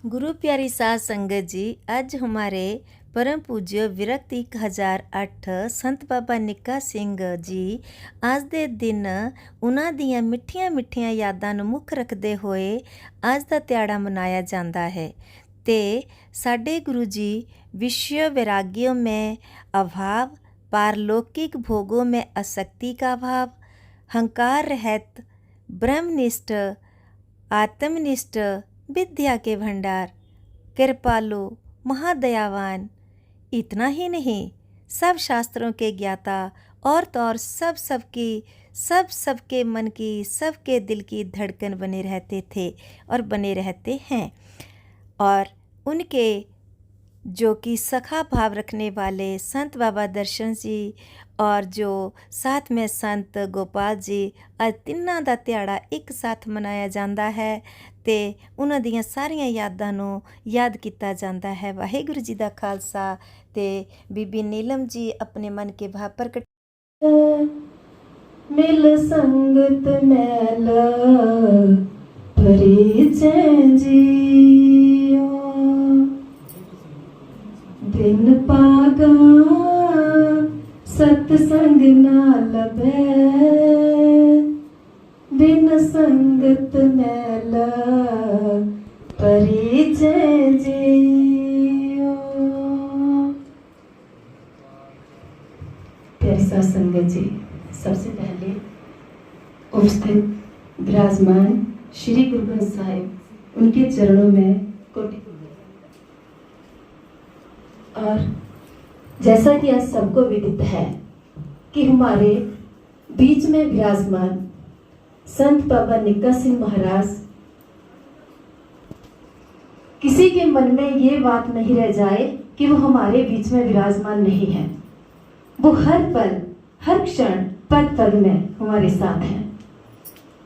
गुरु प्यारी साध संगत जी, ਅੱਜ हमारे परम पूज्य विरक्ति 1008 संत बाबा ਨਿੱਕਾ ਸਿੰਘ ਜੀ ਅੱਜ ਦੇ ਦਿਨ ਉਹਨਾਂ ਦੀਆਂ ਮਿੱਠੀਆਂ ਯਾਦਾਂ ਨੂੰ ਮੁੱਖ ਰੱਖਦੇ ਹੋਏ ਅੱਜ ਦਾ ਤਿਹਾੜਾ ਮਨਾਇਆ ਜਾਂਦਾ ਹੈ। ਤੇ ਸਾਡੇ गुरु जी विश्व वैराग्यों में अभाव, पारलौकिक भोगों में आसक्ति का अभाव, हंकार रहित ब्रह्मनिष्ठ आत्मनिष्ठ विद्या के भंडार, कृपालु महादयावान, इतना ही नहीं सब शास्त्रों के ज्ञाता और तो और सबके मन की, सबके दिल की धड़कन बने रहते थे और बने रहते हैं। और उनके जो कि सखा भाव रखने वाले संत बाबा दर्शन जी और जो साथ में संत गोपाल जी, ਅੱਜ ਤਿੰਨਾਂ ਦਾ ਤਿਹਾੜਾ ਇੱਕ ਸਾਥ ਮਨਾਇਆ ਜਾਂਦਾ ਹੈ ਤੇ ਉਹਨਾਂ ਦੀਆਂ ਸਾਰੀਆਂ ਯਾਦਾਂ ਨੂੰ ਯਾਦ ਕੀਤਾ ਜਾਂਦਾ ਹੈ। ਵਾਹਿਗੁਰੂ ਜੀ ਦਾ ਖਾਲਸਾ। ਤੇ ਬੀਬੀ ਨੀਲਮ ਜੀ ਆਪਣੇ ਮਨ ਕੇ ਭਾਵ ਪ੍ਰਗਟ ਮਿਲ ਸੰਗਤ ਮੈਲ परिचय जियो बिन पागा सतसंग ना लभे बिन संगत मैल परिचय जियो। प्यारी साध संगत जी, सबसे पहले उपस्थित विराजमान श्री गुरु ग्रंथ साहिब उनके चरणों में कोटि और जैसा कि आज सबको विदित है कि हमारे बीच में विराजमान संत बाबा निक्का सिंह महाराज, किसी के मन में ये बात नहीं रह जाए कि वो हमारे बीच में विराजमान नहीं है। वो हर पल हर क्षण पल पल में हमारे साथ हैं,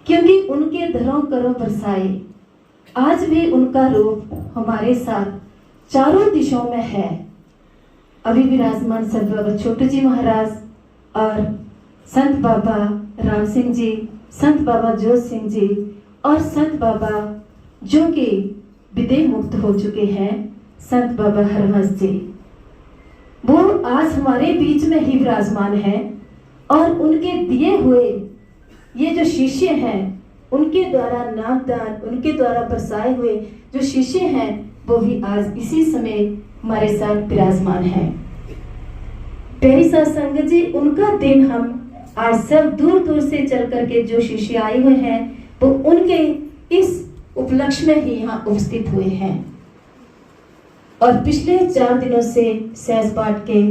क्योंकि उनके धरों करों बरसाए आज भी उनका रूप हमारे साथ चारों दिशाओं में है। अभी विराजमान संत बाबा छोटू जी महाराज और संत बाबा राम सिंह जी, संत बाबा जोत सिंह जी और संत बाबा जो कि विदेह मुक्त हो चुके हैं, संत बाबा हरवंश जी, वो आज हमारे बीच में ही विराजमान है। और उनके दिए हुए ये जो शिष्य हैं, उनके द्वारा नामदान, उनके द्वारा बरसाए हुए जो शिष्य हैं, वो भी आज इसी समय हमारे साथ विराजमान हैं। प्यारी साध संगत जी, उनका दिन हम आज सब दूर दूर से चल करके जो शिष्य आए हुए हैं, वो उनके इस उपलक्ष्य में ही यहाँ उपस्थित हुए हैं। और पिछले 4 दिनों से सहज पाठ के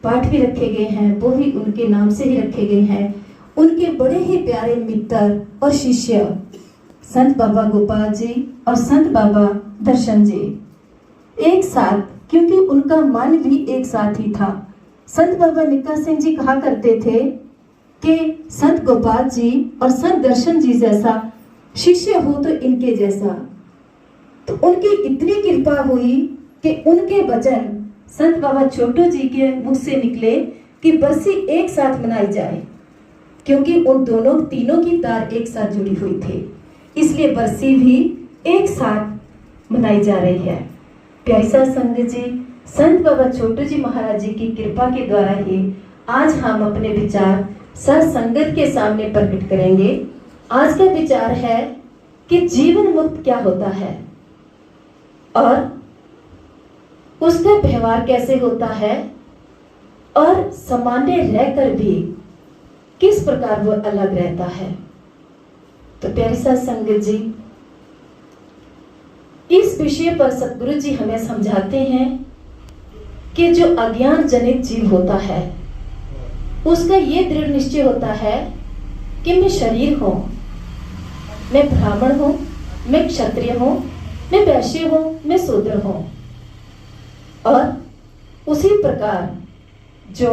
पाठ भी रखे गए हैं, वो भी उनके नाम से ही रखे गए हैं। उनके बड़े ही प्यारे मित्र और शिष्य संत बाबा गोपाल जी और संत बाबा दर्शन जी एक साथ, क्योंकि उनका मन भी एक साथ ही था। संत बाबा निक्का सिंह जी कहा करते थे कि संत गोपाल जी और संत दर्शन जी जैसा शिष्य हो तो इनके जैसा। तो उनकी इतनी कृपा हुई कि उनके वचन संत बाबा छोटू जी के मुख से निकले कि बरसी एक साथ मनाई जाए, क्योंकि उन दोनों तीनों की तार एक साथ जुड़ी हुई थी, इसलिए बरसी भी एक साथ मनाई जा रही है। प्यारी साध संगत जी, संत बाबा छोटू जी महाराज जी की कृपा के द्वारा ही आज हम अपने विचार साध संगत के सामने प्रकट करेंगे। आज का विचार है कि जीवन मुक्त क्या होता है और उसका व्यवहार कैसे होता है और सामान्य रहकर भी किस प्रकार वो अलग रहता है। तो प्यारी साध संगत जी, इस विषय पर सतगुरु जी हमें समझाते हैं कि जो अज्ञान जनित जीव होता है, उसका ये दृढ़ निश्चय होता है कि मैं शरीर हूं, मैं ब्राह्मण हूं, मैं क्षत्रिय हूं, मैं वैश्य हूं, मैं शूद्र हूं। और उसी प्रकार जो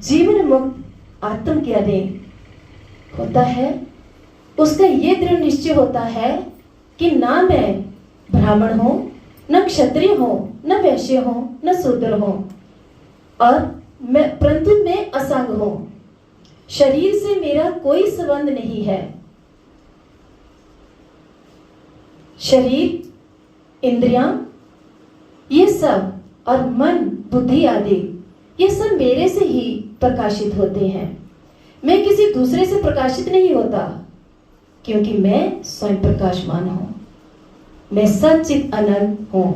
जीवन मुक्त आत्म ज्ञानी होता है, उसका ये दृढ़ निश्चय होता है कि ना मैं ब्राह्मण हूं, न क्षत्रिय हूं, न वैश्य हूं, न शूद्र हूं, और परंतु मैं असंग हूं। शरीर से मेरा कोई संबंध नहीं है। शरीर, इंद्रियां ये सब और मन, बुद्धि आदि ये सब मेरे से ही प्रकाशित होते हैं। मैं किसी दूसरे से प्रकाशित नहीं होता, क्योंकि मैं स्वयं प्रकाशमान हूं। मैं सच्चित अनंत हूं।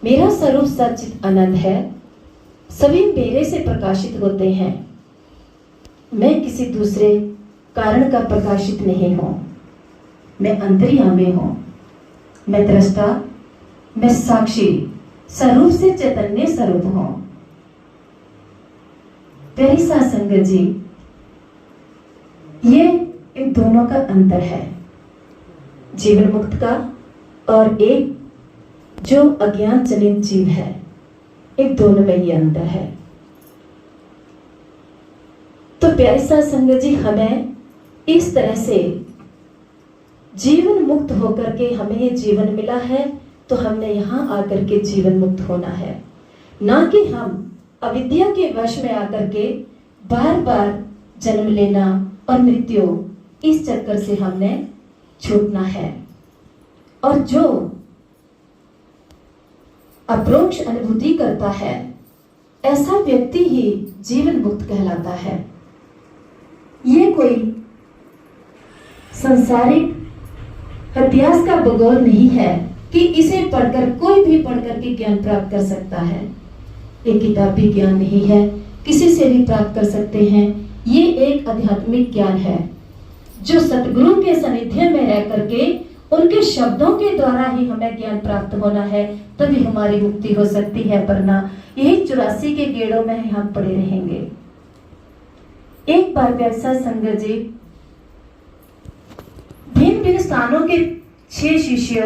मेरा स्वरूप सच्चित अनंत है। सभी मेरे से प्रकाशित होते हैं। मैं किसी दूसरे कारण का प्रकाशित नहीं हूं। मैं अंतर्यामी हूं। मैं दृष्टा, मैं साक्षी, स्वरूप से चैतन्य स्वरूप हूं। प्यारी साध संगत जी, ये इन दोनों का अंतर है, जीवन मुक्त का और एक जो अज्ञान जनित जीव है। एक दोनों में ये अंतर है। तो प्यारी साध संगत जी, हमें इस तरह से जीवन मुक्त होकर के हमें ये जीवन मिला है, तो हमने यहाँ आकर के जीवन मुक्त होना है, ना कि हम अविद्या के वश में आकर के बार बार जन्म लेना और मृत्यु, इस चक्कर से हमने छूटना है। और जो अप्रोक्ष अनुभूति करता है, ऐसा व्यक्ति ही जीवन मुक्त कहलाता है। ये कोई सांसारिक इतिहास का भूगोल नहीं है कि इसे पढ़कर कोई भी पढ़कर के ज्ञान प्राप्त कर सकता है। ये किताबी ज्ञान नहीं है, किसी से भी प्राप्त कर सकते हैं। ये एक आध्यात्मिक ज्ञान है जो सतगुरु के सानिध्य में रह करके उनके शब्दों के द्वारा ही हमें ज्ञान प्राप्त होना है, तभी हमारी मुक्ति हो सकती है, वरना यही 84 के गेड़ों में ही हम पड़े रहेंगे। एक बार व्यवसाय संगत जी, भिन्न भिन्न स्थानों के 6 शिष्य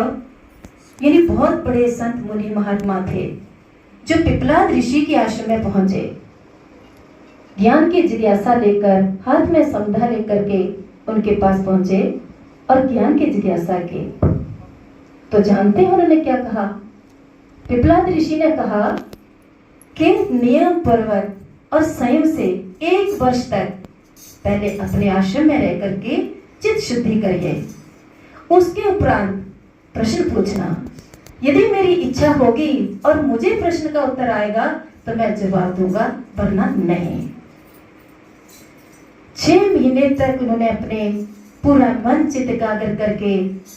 यानी बहुत बड़े संत मुनि महात्मा थे, जो पिपलाद ऋषि के आश्रम में पहुंचे। ज्ञान की जिज्ञासा लेकर, हाथ में समुद्र लेकर के उनके पास पहुंचे और ज्ञान की जिज्ञासा की। तो जानते हैं उन्होंने क्या कहा? पिपलाद ऋषि ने कहा कि नियम पर्वत और संयम से 1 वर्ष तक पहले अपने आश्रम में रह करके चित्त शुद्धि करिए, उसके उपरांत प्रश्न पूछना। यदि मेरी इच्छा होगी और मुझे प्रश्न का उत्तर आएगा तो मैं जवाब दूंगा, वरना नहीं। 6 महीने तक उन्होंने अपने पूरा मन चित्त एकाग्र करके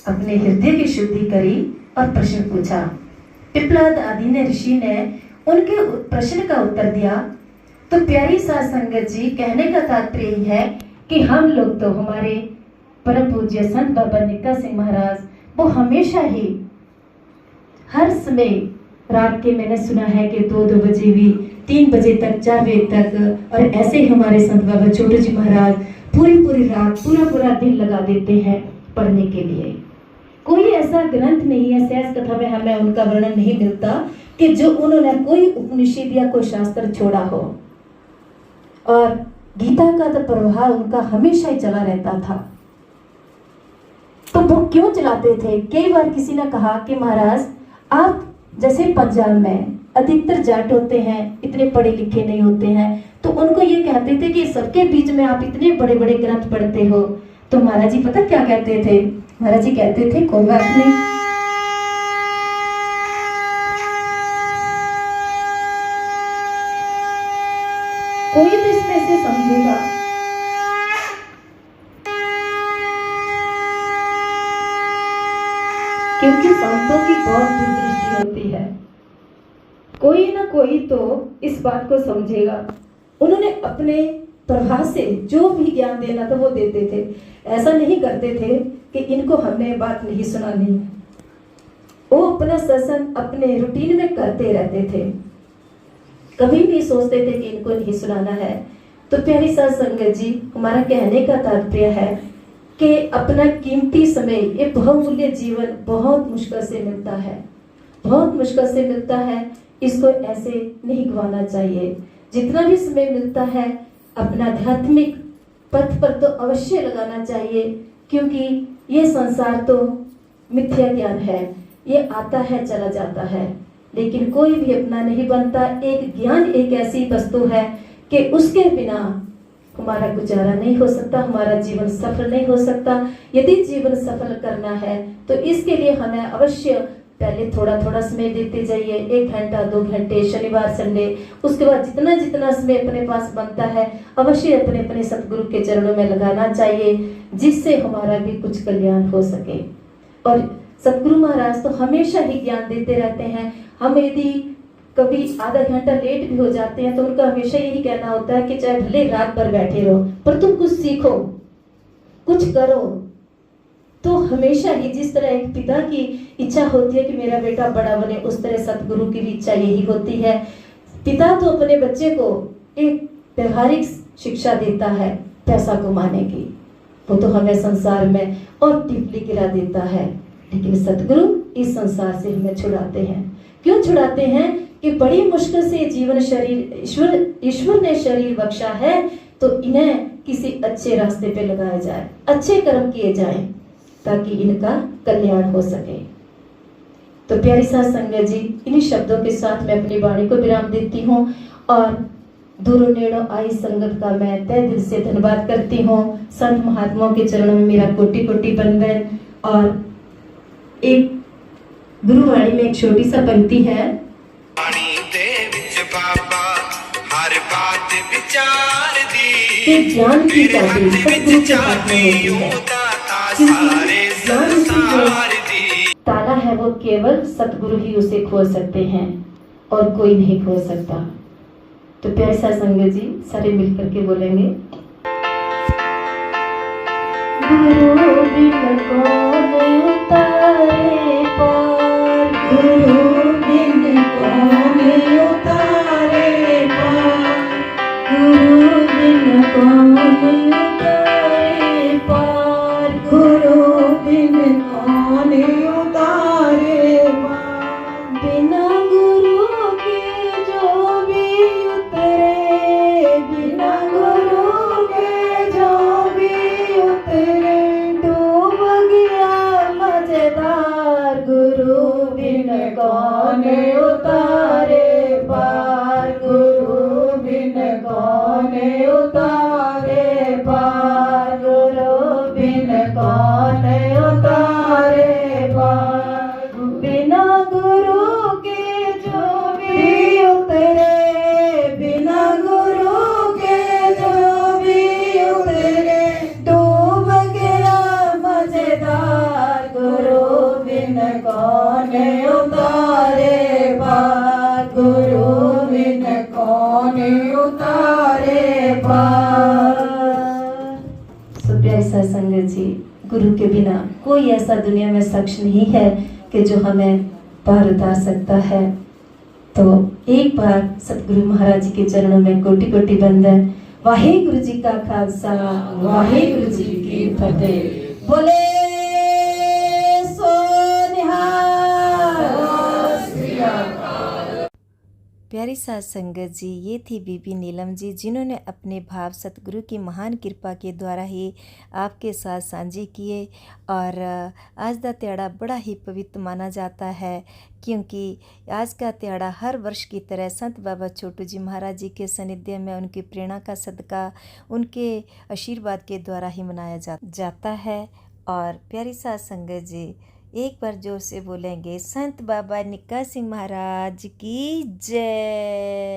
अपने हृदय की शुद्धि करी और प्रश्न पूछा। पिपलाद आदि ने ऋषि ने उनके प्रश्न का उत्तर दिया। तो प्यारी साध संगत जी, कहने का तात्पर्य है कि हम लोग तो हमारे परम पूज्य संत बाबा निक्का सिंह महाराज, वो हमेशा ही हर समय रात के, मैंने सुना है कि 2-2 बजे भी, 3 बजे तक, 4 बजे तक, और ऐसे ही हमारे संत बाबा छोटे जी महाराज पूरी रात, पूरा दिन लगा देते हैं पढ़ने के लिए। कोई ऐसा ग्रंथ नहीं है, सहज कथा में हमें उनका वर्णन नहीं मिलता कि जो उन्होंने कोई उपनिषद या कोई शास्त्र छोड़ा हो। और गीता का तो प्रवाह उनका हमेशा ही चला रहता था। तो वो क्यों चलाते थे? कई बार किसी ने कहा कि महाराज, आप जैसे पंजाब में अधिकतर जाट होते हैं, इतने पढ़े लिखे नहीं होते हैं, तो उनको ये कहते थे कि सबके बीच में आप इतने बड़े बड़े ग्रंथ पढ़ते हो। तो महाराज जी पता क्या कहते थे? महाराज जी कहते थे, कोई बात नहीं, कोई तो इसमें से समझेगा। क्योंकि संतों की बहुत दूरदृष्टि होती है, कोई ना कोई तो इस बात को समझेगा। उन्होंने अपने प्रभाव से जो भी ज्ञान देना था वो देते थे। ऐसा नहीं करते थे कि इनको हमने बात नहीं सुनानी है। वो अपना सत्संग अपने रूटीन में करते रहते थे, कभी नहीं सोचते थे कि इनको नहीं सुनाना है। तो प्यारी साध संगत जी, हमारा कहने का तात्पर्य है कि अपना कीमती समय, ये बहुमूल्य जीवन बहुत मुश्किल से मिलता है, बहुत मुश्किल से मिलता है। इसको ऐसे नहीं गंवाना चाहिए। जितना भी समय मिलता है अपना आध्यात्मिक पथ पर तो अवश्य लगाना चाहिए, क्योंकि ये संसार तो मिथ्या ज्ञान है, ये आता है चला जाता है, लेकिन कोई भी अपना नहीं बनता। एक ज्ञान एक ऐसी वस्तु है कि उसके बिना हमारा गुजारा नहीं हो सकता, हमारा जीवन सफल नहीं हो सकता। यदि जीवन सफल करना है तो इसके लिए हमें अवश्य पहले थोड़ा थोड़ा समय देते जाइए, 1 घंटा 2 घंटे शनिवार संडे, उसके बाद जितना जितना समय अपने पास बनता है अवश्य अपने अपने सतगुरु के चरणों में लगाना चाहिए, जिससे हमारा भी कुछ कल्याण हो सके। और सतगुरु महाराज तो हमेशा ही ज्ञान देते रहते हैं। हम यदि कभी आधा घंटा लेट भी हो जाते हैं तो उनका हमेशा यही कहना होता है कि चाहे भले रात भर बैठे रहो पर तुम कुछ सीखो, कुछ करो। तो हमेशा ही जिस तरह एक पिता की इच्छा होती है कि मेरा बेटा बड़ा बने, उस तरह सतगुरु की भी इच्छा यही होती है। पिता तो अपने बच्चे को एक व्यवहारिक शिक्षा देता है पैसा कमाने की, वो तो हमें संसार में और टिपली गिरा देता है, लेकिन सतगुरु इस संसार से हमें छुड़ाते हैं। क्यों छुड़ाते हैं? कि बड़ी मुश्किल से जीवन शरीर ईश्वर ने शरीर बख्शा है, तो इन्हें किसी अच्छे रास्ते पे लगाया जाए, अच्छे कर्म किए जाएं, ताकि इनका कल्याण हो सके। तो प्यारी साध संगत जी, इन्हीं शब्दों के साथ मैं अपनी वाणी को विराम देती हूँ और दूरों नेड़ों आई संगत का मैं तहे दिल से धन्यवाद करती हूँ। संत महात्माओं के चरणों में मेरा कोटि कोटि वंदन। और एक गुरुवाणी में एक छोटी सा पंक्ति है। ज्ञान की चाबी सतगुरु के हाथ में होती है, क्योंकि ज्ञान की जो ताला है वो केवल सतगुरु ही उसे खोल सकते हैं और कोई नहीं खोल सकता। तो प्यारे साथ संगत जी, सारे मिलकर के बोलेंगे, गुरु बिन कौन उतारे पार, गुरु बिन कौन उतारे पार, गुरु बिन कौन उतारे पार, गुरु बिन कौन उतारे पार, बिना गुरु के जो भी उतरे, बिना गुरु के जो भी उतरे, डूब गया मजेदार, गुरु बिन कौन उतारे पार, गुरु बिन कौन उतारे पार, गुरु बिन कौन उतारे पार, बिना गुरु के जो भी उतरे, बिना गुरु के जो भी उतरे, डूब गया मजेदार, गुरु बिन कौन उतारे पार, गुरु बिन कौन उतारे पार। सो प्यारे साथ संगत जी, गुरु के बिना कोई ऐसा दुनिया में शख्स नहीं है कि जो हमें पार उतार सकता है। तो एक बार सतगुरु महाराज जी के चरणों में कोटि कोटि वंदन। वाहेगुरु जी का खालसा, वाहेगुरु जी की फतेह। बोले सो निहाल। प्यारी साध संगत जी, ये थी बीबी नीलम जी, जिन्होंने अपने भाव सतगुरु की महान कृपा के द्वारा ही आपके साथ साझे किए। और आज का त्यौहार बड़ा ही पवित्र माना जाता है, क्योंकि आज का त्यौहार हर वर्ष की तरह संत बाबा छोटू जी महाराज जी के सानिध्य में उनकी प्रेरणा का सदका, उनके आशीर्वाद के द्वारा ही मनाया जाता है। और प्यारी साध संगत जी, एक बार जोर से बोलेंगे, संत बाबा निक्का सिंह महाराज की जय।